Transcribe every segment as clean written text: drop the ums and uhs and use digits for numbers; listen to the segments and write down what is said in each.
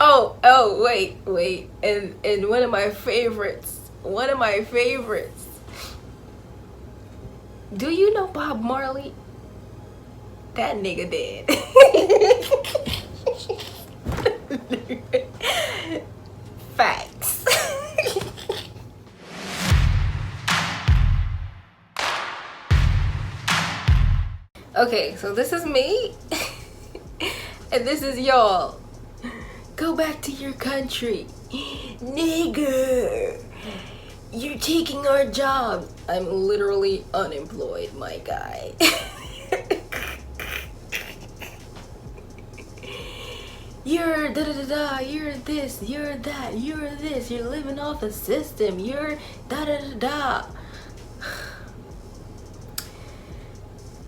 Wait. And one of my favorites. Do you know Bob Marley? That nigga dead. Facts. Okay, so this is me. And this is y'all. Go back to your country. Nigger. You're taking our job. I'm literally unemployed, my guy. You're da-da-da-da, you're this, you're that, you're this, you're living off the system, you're da-da-da-da.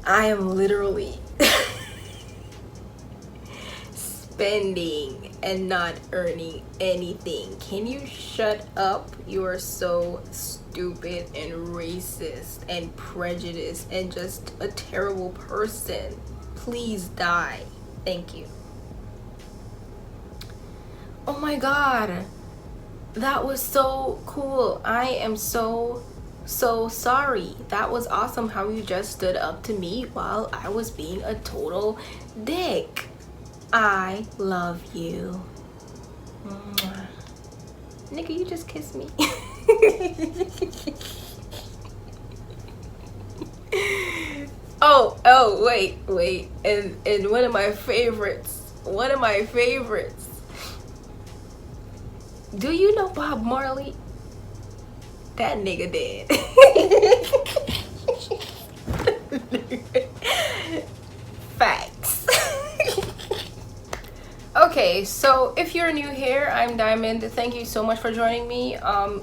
I am literally spending and not earning anything. Can you shut up? You are so stupid and racist and prejudiced and just a terrible person. Please die. Thank you. Oh my god, that was so cool. I am so sorry. That was awesome how you just stood up to me while I was being a total dick. I love you. Mwah. Nigga, you just kissed me. Wait. And one of my favorites. Do you know Bob Marley? That nigga dead. Facts. Okay, so if you're new here, I'm Diamond. Thank you so much for joining me.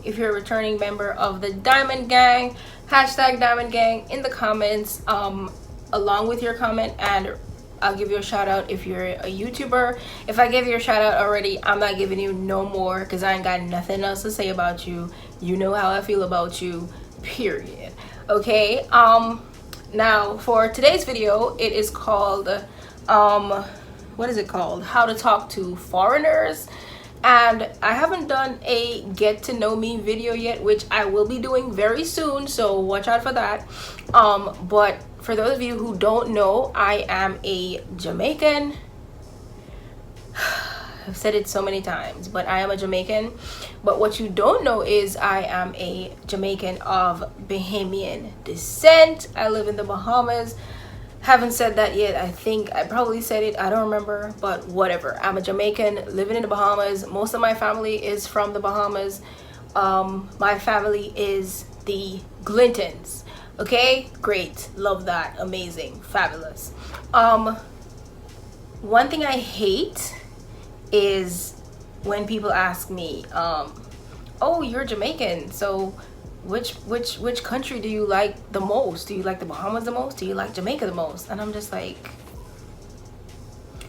If you're a returning member of the Diamond Gang, hashtag Diamond Gang in the comments, along with your comment, and I'll give you a shout out if you're a YouTuber. If I give you a shout out already, I'm not giving you no more because I ain't got nothing else to say about you. You know how I feel about you, period. Okay, now for today's video, it is called what is it called? How to talk to foreigners. And I haven't done a get to know me video yet, which I will be doing very soon, so watch out for that. But for those of you who don't know, I am a Jamaican. I've said it so many times, but I am a Jamaican. But what you don't know is I am a Jamaican of Bahamian descent. I live in the Bahamas. Haven't said that yet. I think I probably said it, I don't remember, but whatever. I'm a Jamaican living in the Bahamas. Most of my family is from the Bahamas. My family is the Glintons. Okay, great, love that, amazing, fabulous. One thing I hate is when people ask me, oh, you're Jamaican, so which country do you like the most? Do you like the Bahamas the most? Do you like Jamaica the most? And I'm just like,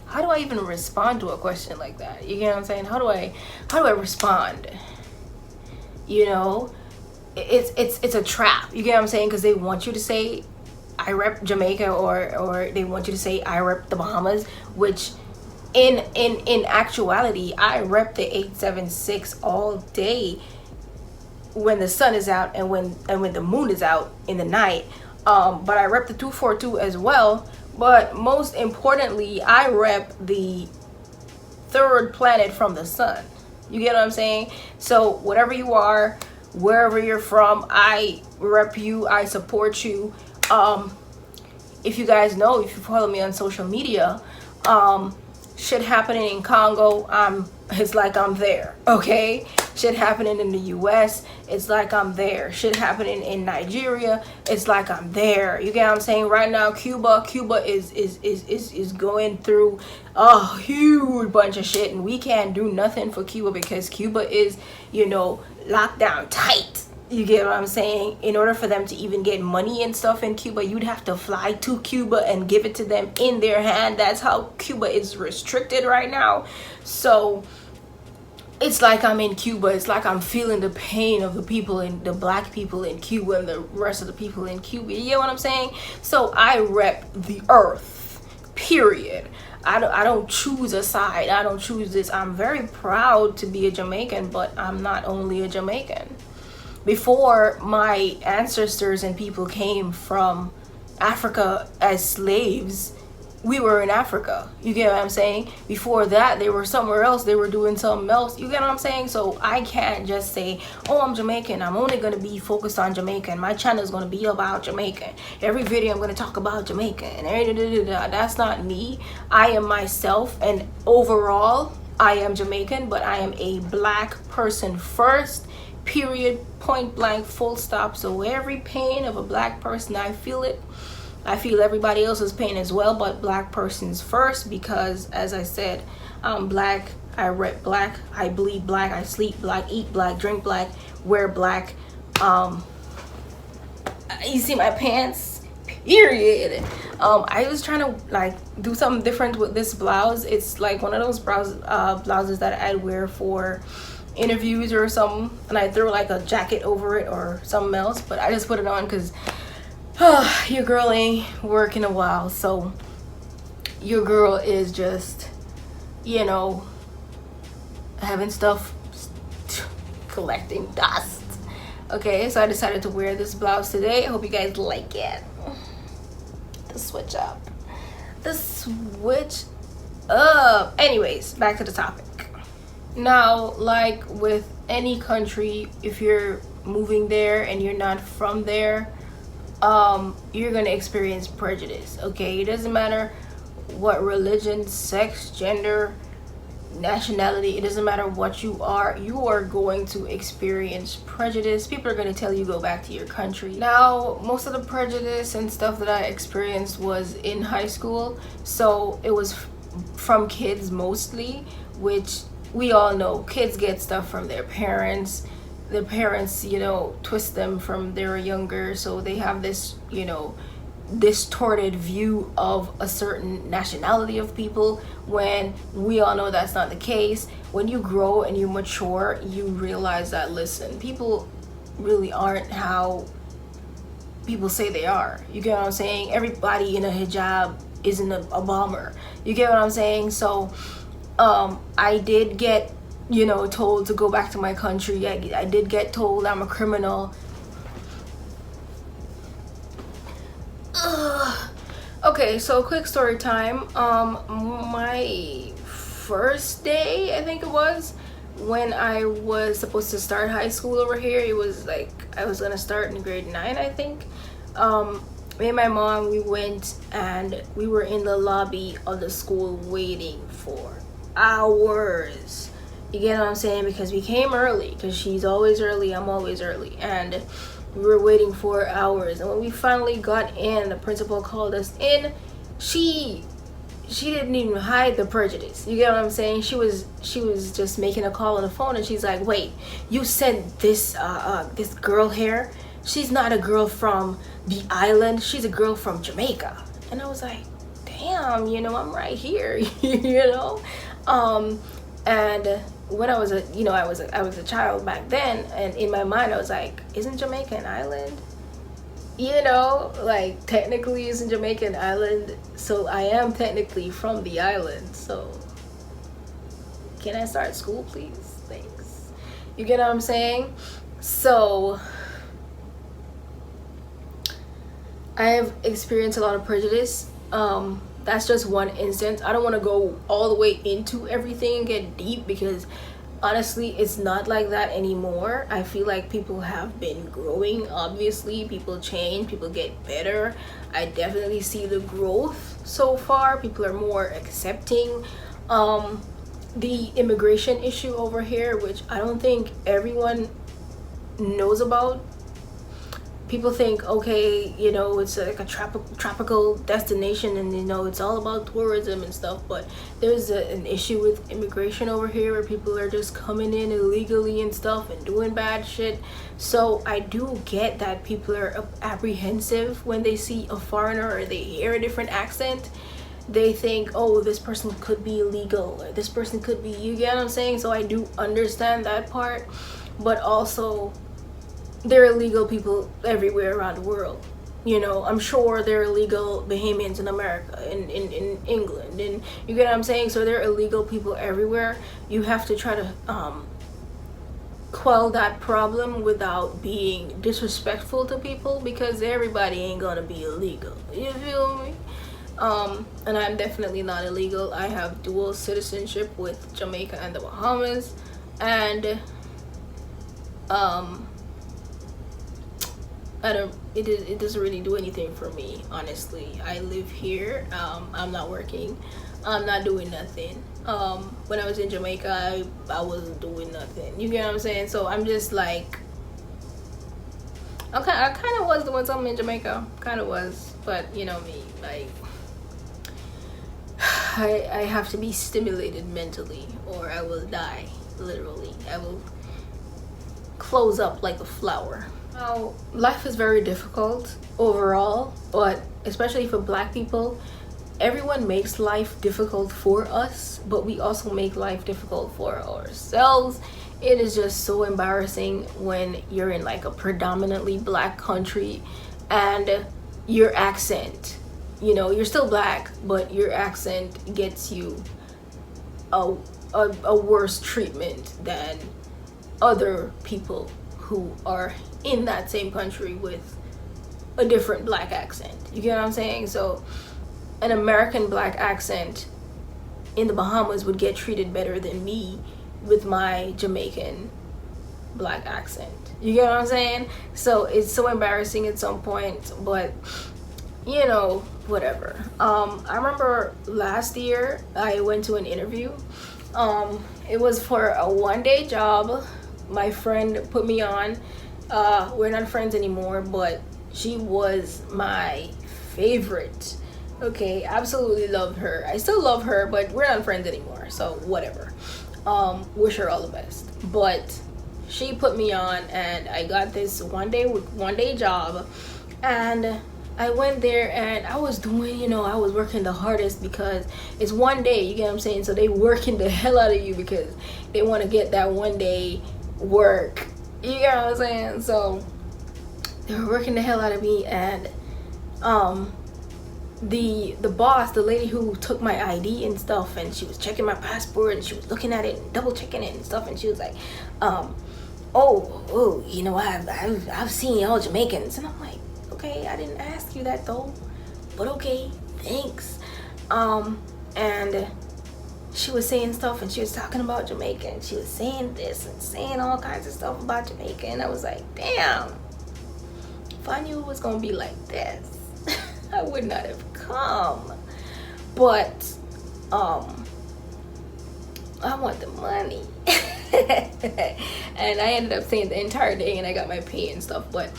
how do I even respond to a question like that? You get what I'm saying? How do I respond? You know, it's a trap. You get what I'm saying? Because they want you to say I rep Jamaica, or they want you to say I rep the Bahamas, which in actuality I rep the 876 all day when the sun is out and when the moon is out in the night. But I rep the 242 as well. But most importantly, I rep the third planet from the sun. You get what I'm saying? So whatever you are, wherever you're from, I rep you, I support you. If you guys know, if you follow me on social media, shit happening in Congo, it's like I'm there, okay? Shit happening in the US, it's like I'm there. Shit happening in Nigeria, it's like I'm there. You get what I'm saying? Right now, Cuba is going through a huge bunch of shit, and we can't do nothing for Cuba because Cuba is, you know, locked down tight. You get what I'm saying? In order for them to even get money and stuff in Cuba, you'd have to fly to Cuba and give it to them in their hand. That's how Cuba is restricted right now. So it's like I'm in Cuba. It's like I'm feeling the pain of the people, in the black people in Cuba and the rest of the people in Cuba. You get what I'm saying? So I rep the earth, period. I don't choose a side. I don't choose this. I'm very proud to be a Jamaican, but I'm not only a Jamaican. Before my ancestors and people came from Africa as slaves, we were in Africa. You get what I'm saying? Before that, they were somewhere else. They were doing something else. You get what I'm saying? So I can't just say, oh, I'm Jamaican. I'm only going to be focused on Jamaican. My channel is going to be about Jamaican. Every video I'm going to talk about Jamaican. That's not me. I am myself. And overall, I am Jamaican, but I am a black person first. Period. Point blank. Full stop. So every pain of a black person, I feel it. I feel everybody else's pain as well, but black persons first, because as I said, I'm black, I rep black, I bleed black, I sleep black, eat black, drink black, wear black. You see my pants, period. I was trying to like do something different with this blouse. It's like one of those blouses that I'd wear for interviews or something, and I throw like a jacket over it or something else, but I just put it on because your girl ain't worked in a while, so your girl is just, you know, having stuff, collecting dust. Okay, so I decided to wear this blouse today. I hope you guys like it. The switch up. Anyways, back to the topic. Now, like with any country, if you're moving there and you're not from there, you're gonna experience prejudice. Okay, it doesn't matter what religion, sex, gender, nationality, it doesn't matter what you are going to experience prejudice. People are going to tell you go back to your country. Now, most of the prejudice and stuff that I experienced was in high school, so it was from kids mostly, which we all know kids get stuff from their parents. The parents, you know, twist them from they're younger, so they have this, you know, distorted view of a certain nationality of people, when we all know that's not the case. When you grow and you mature, you realize that, listen, people really aren't how people say they are. You get what I'm saying? Everybody in a hijab isn't a bomber. You get what I'm saying? So I did get, you know, told to go back to my country. I did get told I'm a criminal. Okay, so quick story time. My first day, I think it was, when I was supposed to start high school over here, it was like I was gonna start in grade 9, I think. Me and my mom, we went and we were in the lobby of the school waiting for hours. You get what I'm saying? Because we came early, because she's always early, I'm always early, and we were waiting for hours. And when we finally got in, the principal called us in. She didn't even hide the prejudice. You get what I'm saying? She was just making a call on the phone, and she's like, wait, you sent this this girl here? She's not a girl from the island, she's a girl from Jamaica. And I was like, damn, you know, I'm right here. You know. And when I was a child back then, and in my mind I was like, isn't Jamaica an island? You know, like technically isn't Jamaica an island? So I am technically from the island. So can I start school, please? Thanks. You get what I'm saying? So I have experienced a lot of prejudice. That's just one instance. I don't want to go all the way into everything and get deep, because honestly it's not like that anymore. I feel like people have been growing. Obviously people change, people get better. I definitely see the growth so far. People are more accepting. The immigration issue over here, which I don't think everyone knows about. People think, okay, you know, it's like a tropical destination, and you know, it's all about tourism and stuff, but there's an issue with immigration over here where people are just coming in illegally and stuff and doing bad shit. So I do get that people are apprehensive when they see a foreigner or they hear a different accent. They think, oh, this person could be illegal, or this person could be, you get what I'm saying? So I do understand that part, but also there are illegal people everywhere around the world. You know, I'm sure there are illegal Bahamians in America, in England, and you get what I'm saying? So there are illegal people everywhere. You have to try to quell that problem without being disrespectful to people, because everybody ain't gonna be illegal. You feel me? And I'm definitely not illegal. I have dual citizenship with Jamaica and the Bahamas, and it doesn't really do anything for me, honestly. I live here. I'm not working. I'm not doing nothing. When I was in Jamaica, I wasn't doing nothing. You get what I'm saying? So I'm just like, I kind of was doing something in Jamaica. Kind of was. But you know me, like, I have to be stimulated mentally or I will die. Literally. I will close up like a flower. Now, life is very difficult overall, but especially for Black people, everyone makes life difficult for us, but we also make life difficult for ourselves. It is just so embarrassing when you're in like a predominantly Black country and your accent, you know, you're still Black, but your accent gets you a worse treatment than other people who are in that same country with a different Black accent. You get what I'm saying? So an American Black accent in the Bahamas would get treated better than me with my Jamaican Black accent. You get what I'm saying? So it's so embarrassing at some point, but you know, whatever. I remember last year I went to an interview. It was for a one-day job. My friend put me on. We're not friends anymore, but she was my favorite. Okay, absolutely loved her. I still love her, but we're not friends anymore, so whatever. Wish her all the best. But she put me on and I got this one day job, and I went there and I was doing, you know, I was working the hardest because it's one day, you get what I'm saying? So they working the hell out of you because they want to get that one day work. You get what I'm saying? So they were working the hell out of me, and the boss, the lady who took my ID and stuff, and she was checking my passport and she was looking at it and double checking it and stuff, and she was like, oh, you know, I've seen y'all Jamaicans, and I'm like, okay, I didn't ask you that though, but okay, thanks. And she was saying stuff and she was talking about Jamaica and she was saying this and saying all kinds of stuff about Jamaica, and I was like, damn, if I knew it was gonna be like this, I would not have come. But I want the money. And I ended up staying the entire day and I got my pay and stuff. But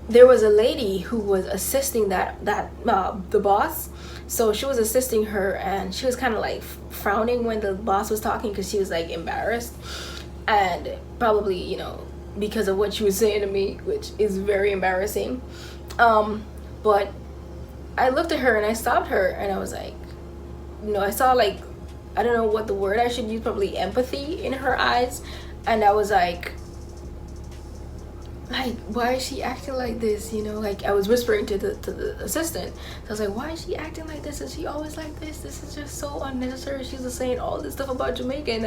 there was a lady who was assisting the boss. So she was assisting her and she was kind of like frowning when the boss was talking because she was like embarrassed, and probably, you know, because of what she was saying to me, which is very embarrassing. But I looked at her and I stopped her and I was like, you know, I saw like, I don't know what the word I should use, probably empathy in her eyes, and I was like, why is she acting like this? You know, like I was whispering to the assistant. So I was like, why is she acting like this? Is she always like this? This is just so unnecessary. She was saying all this stuff about Jamaica, and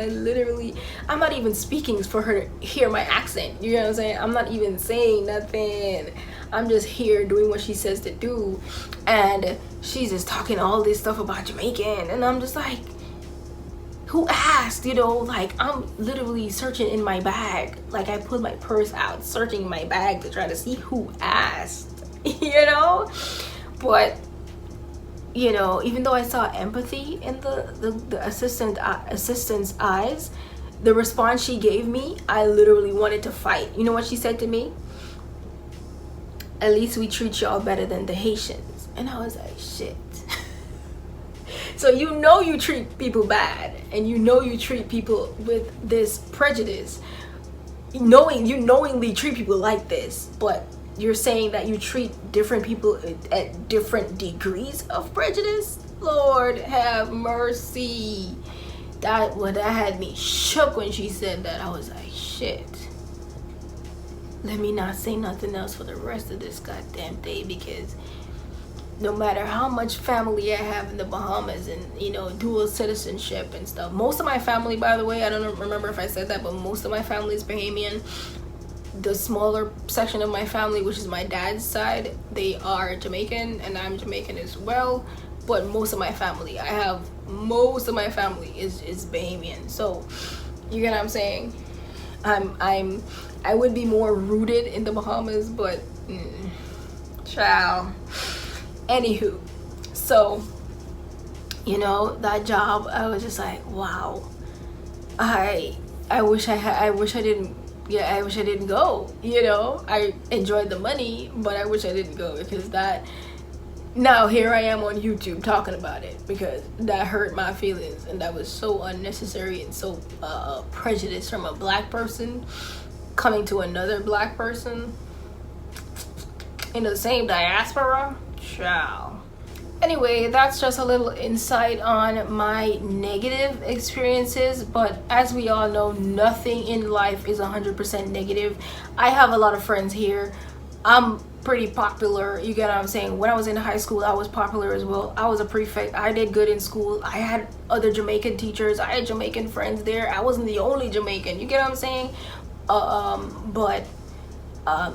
I'm not even speaking for her to hear my accent. You know what I'm saying? I'm not even saying nothing. I'm just here doing what she says to do, and she's just talking all this stuff about Jamaican, and I'm just like, who asked? You know, like I'm literally searching in my bag. Like I put my purse out, searching my bag to try to see who asked, you know? But, you know, even though I saw empathy in the assistant's eyes, the response she gave me, I literally wanted to fight. You know what she said to me? At least we treat y'all better than the Haitians. And I was like, shit. So you know you treat people bad, and you know you treat people with this prejudice. You knowingly treat people like this, but you're saying that you treat different people at different degrees of prejudice? Lord have mercy. That had me shook when she said that. I was like, shit. let me not say nothing else for the rest of this goddamn day, because no matter how much family I have in the Bahamas and, you know, dual citizenship and stuff. Most of my family, by the way, I don't remember if I said that, but most of my family is Bahamian. The smaller section of my family, which is my dad's side, they are Jamaican, and I'm Jamaican as well. But most of my family, most of my family is Bahamian. So you get what I'm saying? I would be more rooted in the Bahamas, but child. Anywho, so, you know, that job, I was just like, wow, I wish I didn't go, you know. I enjoyed the money, but I wish I didn't go, because that, now here I am on YouTube talking about it, because that hurt my feelings, and that was so unnecessary and so prejudiced from a black person coming to another black person in the same diaspora. Ciao. Anyway, that's just a little insight on my negative experiences, but as we all know, nothing in life is 100% negative. I have a lot of friends here. I'm pretty popular, you get what I'm saying. When I was in high school, I was popular as well. I was a prefect. I did good in school. I had other Jamaican teachers. I had Jamaican friends there. I wasn't the only Jamaican, you get what I'm saying. But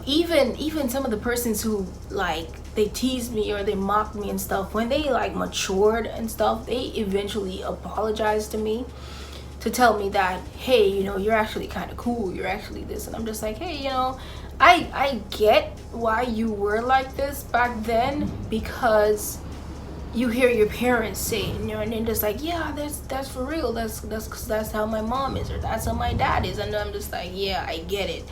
even some of the persons who, like, they teased me or they mocked me and stuff, when they like matured and stuff, they eventually apologized to me to tell me that, hey, you know, you're actually kind of cool, you're actually this. And I'm just like, hey, you know, I get why you were like this back then, because you hear your parents say, you know, and they're just like, yeah, that's for real, that's how my mom is, or that's how my dad is. And I'm just like, yeah, I get it.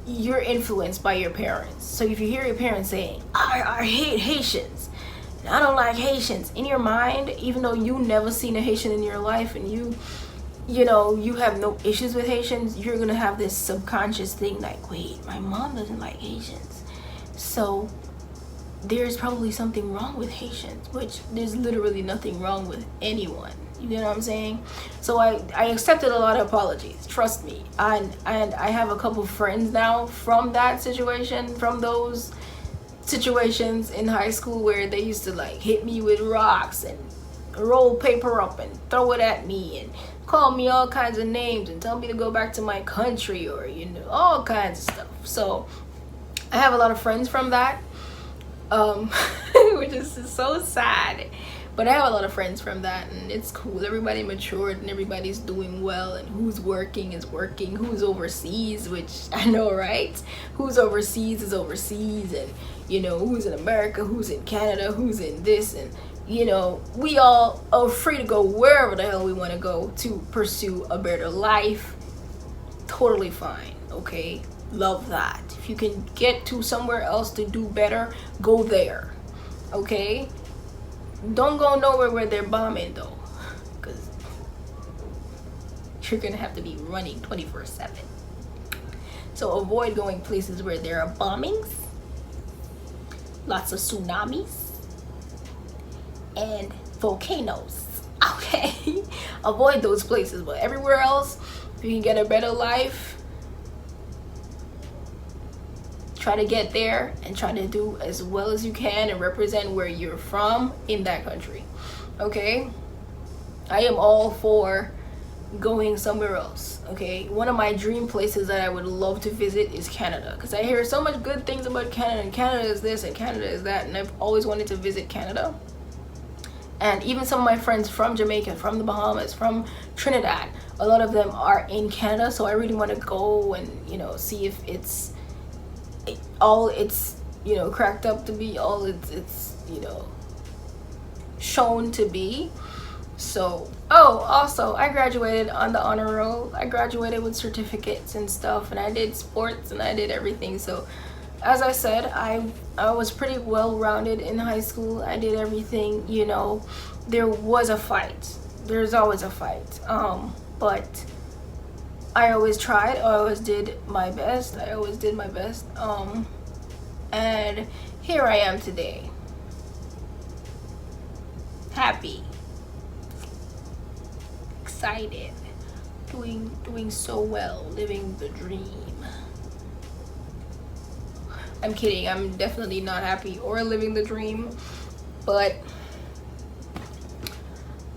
You're influenced by your parents. So if you hear your parents saying, I hate Haitians, and I don't like Haitians, in your mind, even though you never seen a Haitian in your life, and you know, you have no issues with Haitians, you're gonna have this subconscious thing like, wait, my mom doesn't like Haitians, so there's probably something wrong with Haitians, which there's literally nothing wrong with anyone. You know what I'm saying? So I accepted a lot of apologies, trust me. And I have a couple friends now from that situation, from those situations in high school where they used to like hit me with rocks and roll paper up and throw it at me and call me all kinds of names and tell me to go back to my country, or, you know, all kinds of stuff. So I have a lot of friends from that, which is so sad. But I have a lot of friends from that, and it's cool. Everybody matured and everybody's doing well, and who's working is working. Who's overseas, which I know, right? Who's overseas is overseas, and, you know, who's in America, who's in Canada, who's in this, and, you know, we all are free to go wherever the hell we want to go to pursue a better life. Totally fine, okay? Love that. If you can get to somewhere else to do better, go there, okay? Don't go nowhere where they're bombing, though, because you're gonna have to be running 24/7. So avoid going places where there are bombings, lots of tsunamis, and volcanoes. Okay, avoid those places. But everywhere else, if you can get a better life, try to get there and try to do as well as you can and represent where you're from in that country. Okay, I am all for going somewhere else. Okay, one of my dream places that I would love to visit is Canada, because I hear so much good things about Canada, and Canada is this and Canada is that, and I've always wanted to visit Canada. And even some of my friends from Jamaica, from the Bahamas, from Trinidad, a lot of them are in Canada. So I really want to go and, you know, see if it's all it's, you know, cracked up to be, all it's you know, shown to be. So, oh, also, I graduated on the honor roll. I graduated with certificates and stuff, and I did sports and I did everything. So as I said, I was pretty well-rounded in high school. I did everything, you know. There was a fight. There's always a fight. But I always tried. I always did my best. And here I am today. Happy. Excited. Doing so well. Living the dream. I'm kidding. I'm definitely not happy or living the dream, but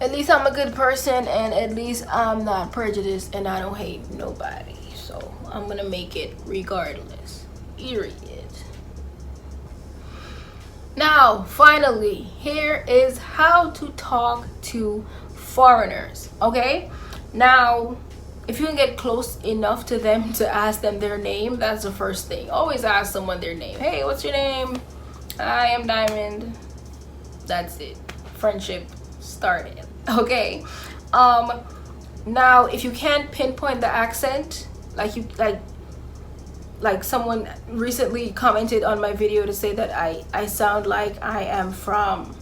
at least I'm a good person, and at least I'm not prejudiced, and I don't hate nobody. So I'm gonna make it regardless. Period. Now, finally, here is how to talk to foreigners. Okay? Now, if you can get close enough to them to ask them their name, that's the first thing. Always ask someone their name. Hey, what's your name? I am Diamond. That's it. Friendship started. Okay. Now, if you can't pinpoint the accent, like someone recently commented on my video to say that I sound like I am from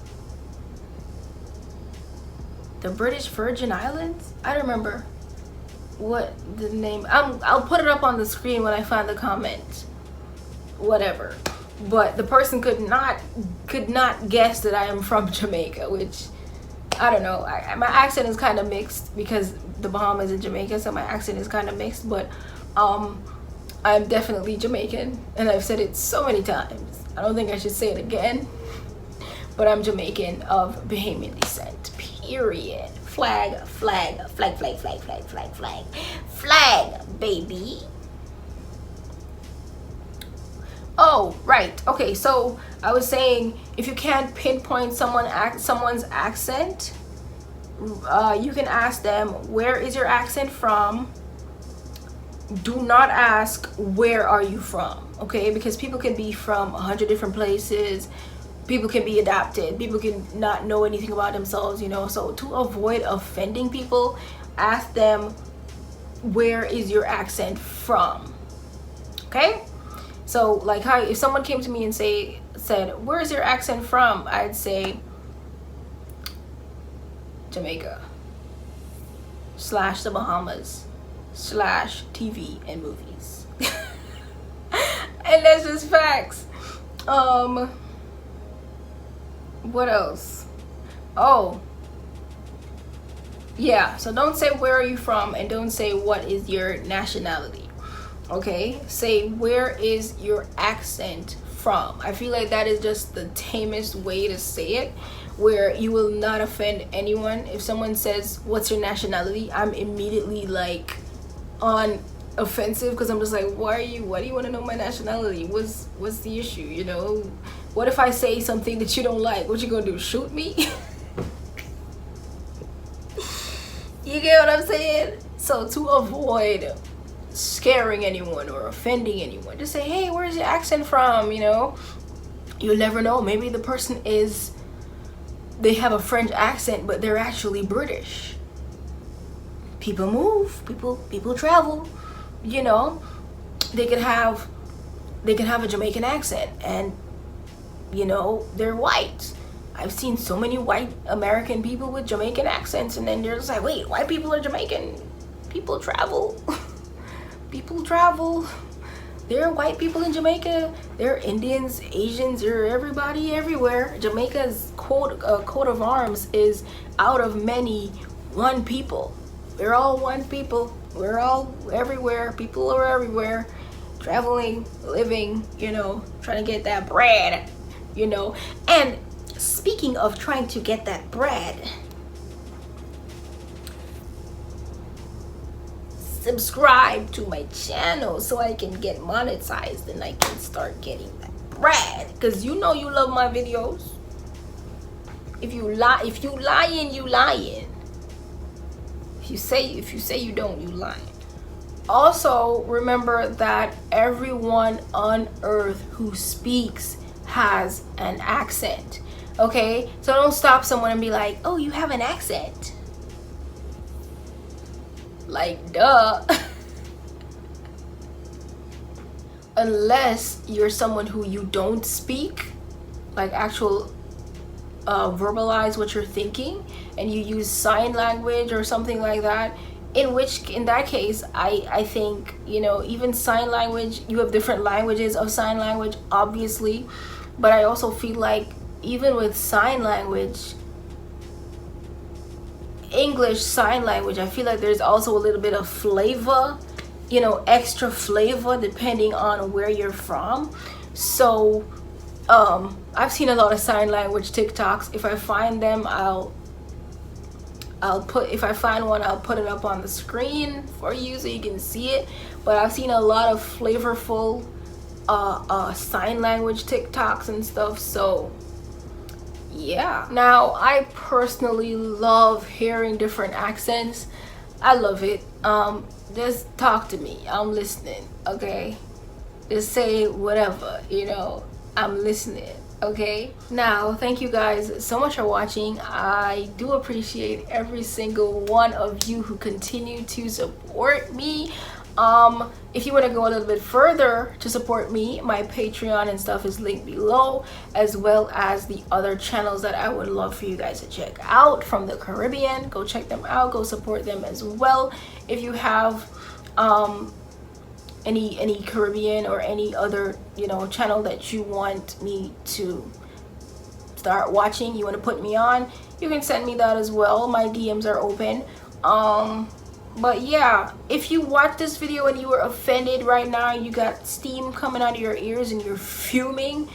the British Virgin Islands. I don't remember what the name. I'll put it up on the screen when I find the comment. Whatever. But the person could not guess that I am from Jamaica, which I don't know. My accent is kind of mixed because the Bahamas and Jamaica, so my accent is kind of mixed. But I'm definitely Jamaican, and I've said it so many times. I don't think I should say it again. But I'm Jamaican of Bahamian descent. Period. Flag, flag, flag, flag, flag, flag, flag, flag, flag, baby. Oh, right. Okay, so I was saying, if you can't pinpoint someone's accent, you can ask them, where is your accent from? Do not ask, where are you from? Okay, because people can be from 100 different places. People can be adopted. People can not know anything about themselves, you know. So to avoid offending people, ask them, where is your accent from? Okay? So like how if someone came to me and said, where's your accent from? I'd say Jamaica / the Bahamas / TV and movies. And that's just facts. What else? Oh, yeah, so don't say where are you from, and don't say what is your nationality. Okay, say where is your accent from. I feel like that is just the tamest way to say it, where you will not offend anyone. If someone says what's your nationality, I'm immediately like on offensive, because I'm just like, why do you want to know my nationality? What's the issue? You know, what if I say something that you don't like? What you gonna do, shoot me? You get what I'm saying? So to avoid scaring anyone or offending anyone, just say, hey, where's your accent from? You know, you'll never know. Maybe the person they have a French accent, but they're actually British. People move, people travel, you know. They can have a Jamaican accent, and you know, they're white. I've seen so many white American people with Jamaican accents, and then they're just like, wait, white people are Jamaican? People travel. People travel. There are white people in Jamaica. There are Indians, Asians, there are everybody everywhere. Jamaica's coat of arms is out of many, one people. We're all one people. We're all everywhere. People are everywhere. Traveling, living, you know, trying to get that bread, you know. And speaking of trying to get that bread, subscribe to my channel so I can get monetized and I can start getting that bread, because you know you love my videos. If you lying, you lying. If you say you don't, you lying. Also, remember that everyone on earth who speaks has an accent. Okay? So don't stop someone and be like, oh, you have an accent. Like, duh. Unless you're someone who you don't speak, like actual verbalize what you're thinking, and you use sign language or something like that, in that case, I think, you know, even sign language, you have different languages of sign language, obviously, but I also feel like even with sign language, English sign language, I feel like there's also a little bit of flavor, you know, extra flavor depending on where you're from. So I've seen a lot of sign language TikToks. If I find them, if I find one, I'll put it up on the screen for you so you can see it. But I've seen a lot of flavorful sign language TikToks and stuff. So yeah. Now, I personally love hearing different accents. I love it. Just talk to me. I'm listening, okay? Just say whatever, you know, I'm listening, okay? Now, thank you guys so much for watching. I do appreciate every single one of you who continue to support me. If you want to go a little bit further to support me, my Patreon and stuff is linked below, as well as the other channels that I would love for you guys to check out from the Caribbean. Go check them out, go support them as well. If you have any Caribbean or any other, you know, channel that you want me to start watching, you want to put me on, you can send me that as well. My DMs are open. But yeah, if you watch this video and you were offended right now, you got steam coming out of your ears and you're fuming,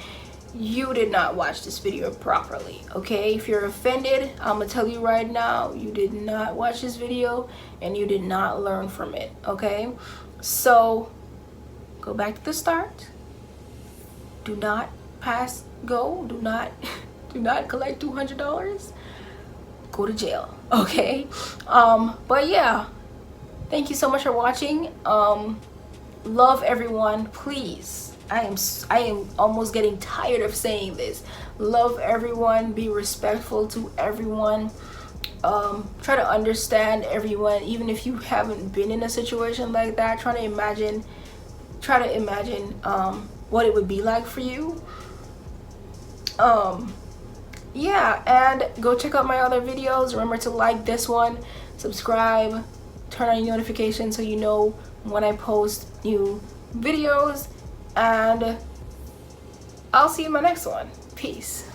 you did not watch this video properly, okay? If you're offended, I'm gonna tell you right now, you did not watch this video and you did not learn from it, okay? So go back to the start. Do not pass go. Do not collect $200. Go to jail, okay? But yeah, thank you so much for watching. Love everyone, please. I am almost getting tired of saying this. Love everyone, be respectful to everyone. Try to understand everyone, even if you haven't been in a situation like that. Try to imagine what it would be like for you. Yeah, and go check out my other videos. Remember to like this one, subscribe, turn on your notifications so you know when I post new videos, and I'll see you in my next one. Peace.